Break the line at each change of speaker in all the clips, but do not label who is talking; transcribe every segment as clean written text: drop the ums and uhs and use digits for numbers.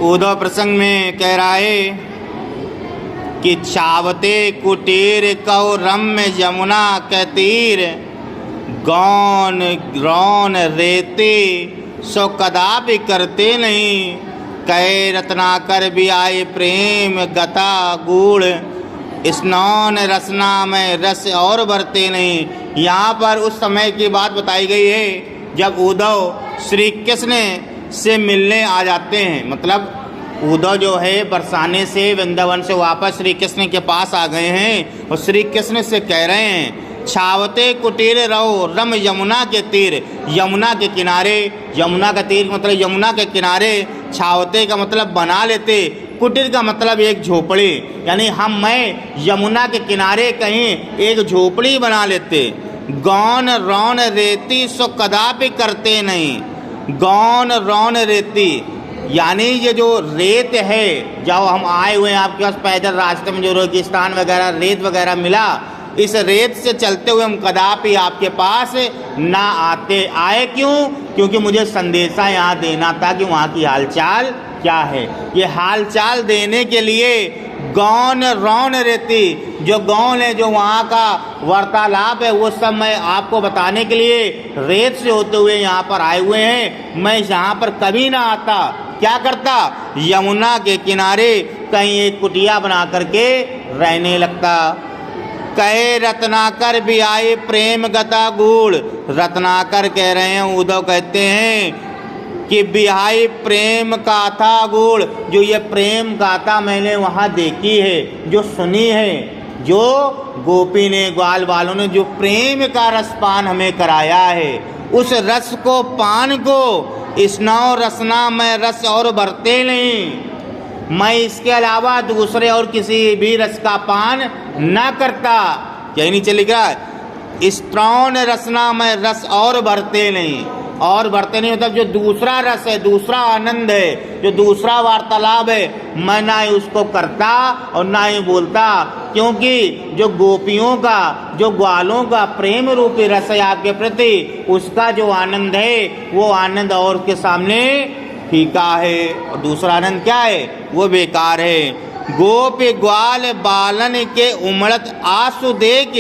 उद्धव प्रसंग में कह रहा है कि चावते कुटीर कौ रम्य यमुना के तीर, गौन रौन रेते सो कदापि करते नहीं, कहे रत्नाकर भी आए प्रेम गता गूढ़, स्नान रसना में रस और बरते नहीं। यहाँ पर उस समय की बात बताई गई है जब उद्धव श्री कृष्ण से मिलने आ जाते हैं। मतलब उद्धव जो है बरसाने से वृंदावन से वापस श्री कृष्ण के पास आ गए हैं और श्री कृष्ण से कह रहे हैं छावते कुटीर रहो रम यमुना के तीर। यमुना के किनारे, यमुना का तीर मतलब यमुना के किनारे, छावते का मतलब बना लेते, कुटीर का मतलब एक झोपड़ी, यानी मैं यमुना के किनारे कहीं एक झोपड़ी बना लेते। गौन रौन रेती सो कदापि करते नहीं, गौन रौन रेती यानी ये जो रेत है, जब हम आए हुए हैं आपके पास पैदल रास्ते में जो रेगिस्तान वगैरह रेत वगैरह मिला, इस रेत से चलते हुए हम कदापि आपके पास ना आए। क्यों? क्योंकि मुझे संदेशा यहाँ देना था कि वहाँ की हालचाल क्या है। ये हालचाल देने के लिए गौन रौन रेती, जो गौन है, जो वहाँ का वार्तालाप है, वो सब मैं आपको बताने के लिए रेत से होते हुए यहाँ पर आए हुए हैं। मैं यहाँ पर कभी ना आता, क्या करता? यमुना के किनारे कहीं एक कुटिया बना करके रहने लगता। कहे रत्नाकर भी आए प्रेम गता गूढ़। रत्नाकर कह रहे हैं, उद्धव कहते हैं कि बिहाई प्रेम गाथा गूढ़, जो ये प्रेम गाथा मैंने वहाँ देखी है, जो सुनी है, जो गोपी ने ग्वाल वालों ने जो प्रेम का रसपान हमें कराया है, उस रस को पान को स्नाव रसना में रस और भरते नहीं। मैं इसके अलावा दूसरे और किसी भी रस का पान न करता। यही नहीं चलेगा, स्त्रौन रसना में रस और भरते नहीं। और भरते नहीं मतलब जो दूसरा रस है, दूसरा आनंद है, जो दूसरा वार्तालाप है, मैं ना ही उसको करता और ना ही बोलता। क्योंकि जो गोपियों का, जो ग्वालों का प्रेम रूपी रस है आपके प्रति, उसका जो आनंद है वो आनंद और के सामने फीका है, और दूसरा आनंद क्या है? वो बेकार है। गोपी ग्वाल बालन के उमड़त आंसू देख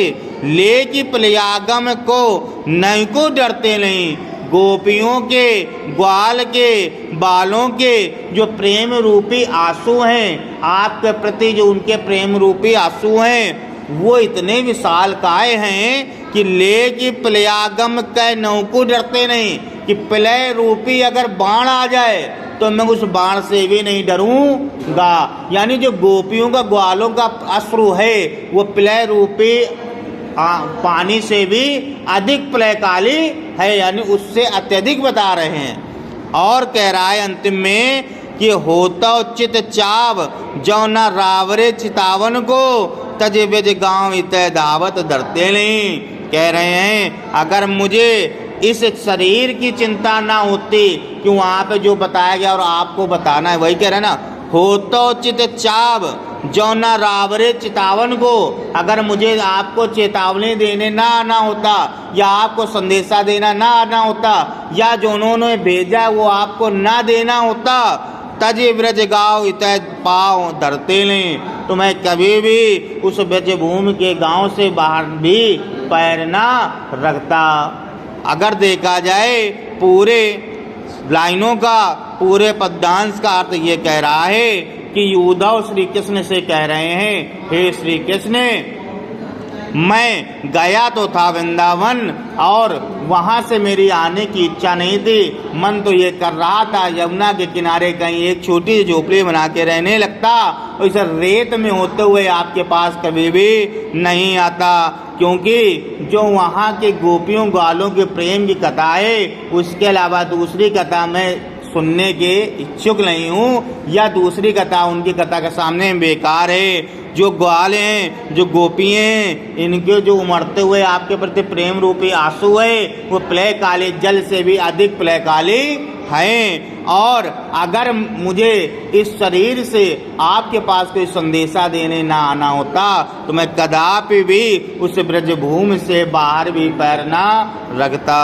लेकी प्लयागम को नहीं को डरते नहीं। गोपियों के, ग्वाल के, बालों के जो प्रेम रूपी आंसू हैं, आपके प्रति जो उनके प्रेम रूपी आंसू हैं, वो इतने विशाल काय हैं कि लेकी प्लयागम के नौको डरते नहीं, कि प्लय रूपी अगर बाण आ जाए तो मैं उस बाण से भी नहीं डरूंगा। यानी जो गोपियों का, ग्वालों का अश्रु है, वो प्लय रूपी पानी से भी अधिक प्रलयकाली है, यानी उससे अत्यधिक बता रहे हैं। और कह रहा है अंतिम में कि होता चित चाव जो न रावरे चितावन को तज बेज गाँव इत दावत डरते नहीं। कह रहे हैं अगर मुझे इस शरीर की चिंता ना होती कि वहाँ पे जो बताया गया और आपको बताना है, वही कह रहे हैं ना, होता चित चाव जो न रावरे चितावन को, अगर मुझे आपको चेतावनी देने ना आना होता, या आपको संदेशा देना ना आना होता, या जो उन्होंने भेजा वो आपको ना देना होता, तज ब्रज गाँव इत पाँव धरते नहीं, तो मैं कभी भी उस ब्रजभूमि के गांव से बाहर भी पैर ना रखता। अगर देखा जाए पूरे लाइनों का, पूरे पद्यांश का अर्थ ये कह रहा है कि उद्धव श्री कृष्ण से कह रहे हैं, हे श्री कृष्ण, मैं गया तो था वृंदावन और वहाँ से मेरी आने की इच्छा नहीं थी। मन तो ये कर रहा था यमुना के किनारे कहीं एक छोटी सी झोपड़ी बना के रहने लगता, और इस रेत में होते हुए आपके पास कभी भी नहीं आता। क्योंकि जो वहाँ के गोपियों ग्वालों के प्रेम की कथा है, उसके अलावा दूसरी कथा में सुनने के इच्छुक नहीं हूँ, या दूसरी कथा उनकी कथा के सामने बेकार है। जो ग्वाल हैं, जो गोपी हैं, इनके जो उमड़ते हुए आपके प्रति प्रेम रूपी आंसू है, वो प्लय काले जल से भी अधिक प्लय काले हैं। और अगर मुझे इस शरीर से आपके पास कोई संदेशा देने ना आना होता, तो मैं कदापि भी उस ब्रजभूमि से बाहर भी पैर ना रखता।